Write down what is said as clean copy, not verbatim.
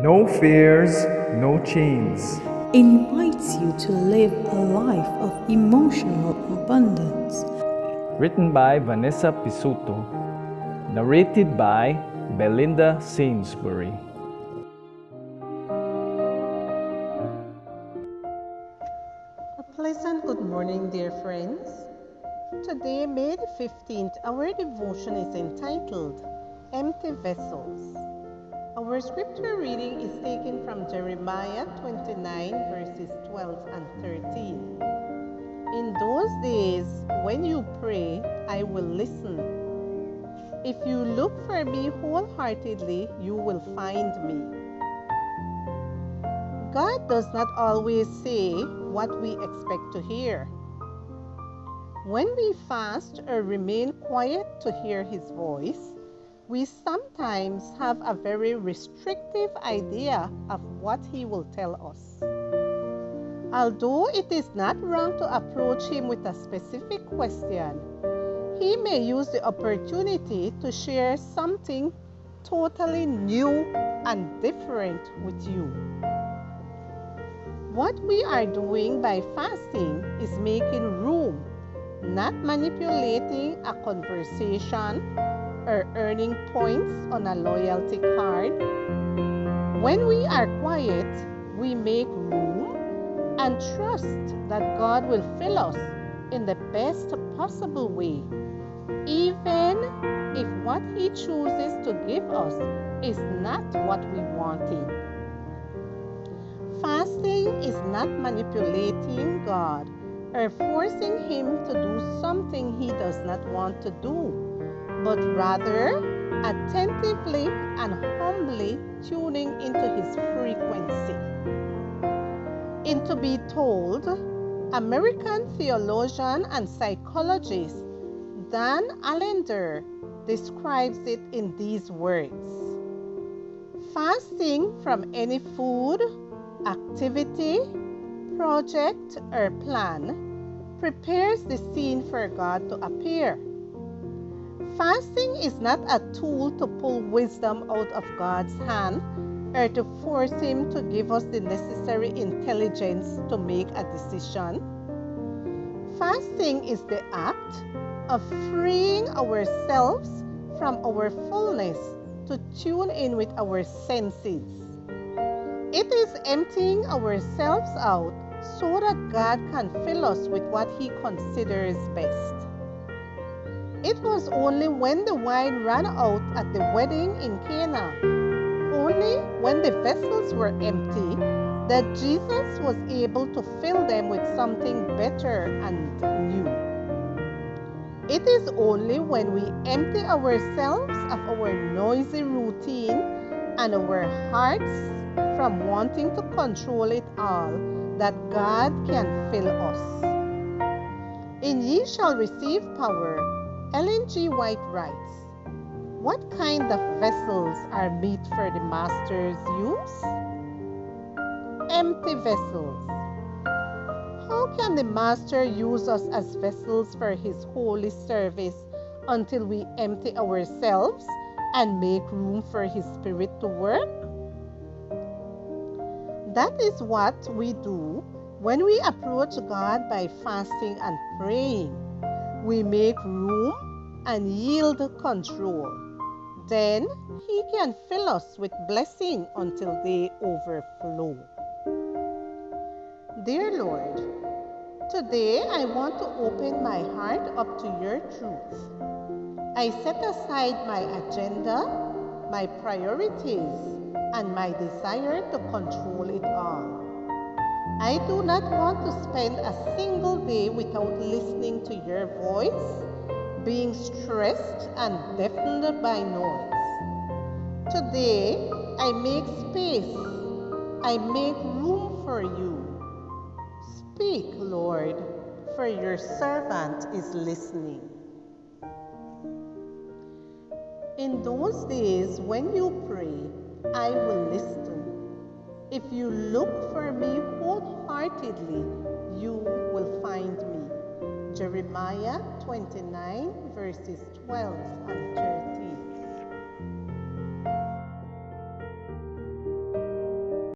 No fears, no chains. Invites you to live a life of emotional abundance. Written by Vanessa Pisuto. Narrated by Belinda Sainsbury. A pleasant good morning, dear friends. Today, May the 15th, our devotion is entitled Empty Vessels. Our scripture reading is taken from Jeremiah 29, verses 12 and 13. In those days, when you pray, I will listen. If you look for me wholeheartedly, you will find me. God does not always say what we expect to hear. When we fast or remain quiet to hear His voice, we sometimes have a very restrictive idea of what He will tell us. Although it is not wrong to approach Him with a specific question, He may use the opportunity to share something totally new and different with you. What we are doing by fasting is making room, not manipulating a conversation or earning points on a loyalty card. When we are quiet, we make room and trust that God will fill us in the best possible way, even if what He chooses to give us is not what we wanted. Fasting is not manipulating God or forcing Him to do something He does not want to do, but rather attentively and humbly tuning into His frequency. In To Be Told, American theologian and psychologist Dan Allender describes it in these words: fasting from any food, activity, project, or plan prepares the scene for God to appear. Fasting is not a tool to pull wisdom out of God's hand or to force Him to give us the necessary intelligence to make a decision. Fasting is the act of freeing ourselves from our fullness to tune in with our senses. It is emptying ourselves out so that God can fill us with what He considers best. It was only when the wine ran out at the wedding in Cana, only when the vessels were empty, that Jesus was able to fill them with something better and new. It is only when we empty ourselves of our noisy routine and our hearts from wanting to control it all that God can fill us. In Ye Shall Receive Power, Ellen G. White writes, "What kind of vessels are meet for the Master's use? Empty vessels. How can the Master use us as vessels for His holy service until we empty ourselves and make room for His Spirit to work?" That is what we do when we approach God by fasting and praying. We make room and yield control. Then He can fill us with blessing until they overflow. Dear Lord, today I want to open my heart up to Your truth. I set aside my agenda, my priorities, and my desire to control it all. I do not want to spend a single day without listening to Your voice, being stressed and deafened by noise. Today, I make space. I make room for You. Speak, Lord, for Your servant is listening. In those days when you pray, I will listen. If you look for me wholeheartedly, you will find me. Jeremiah 29, verses 12 and 13.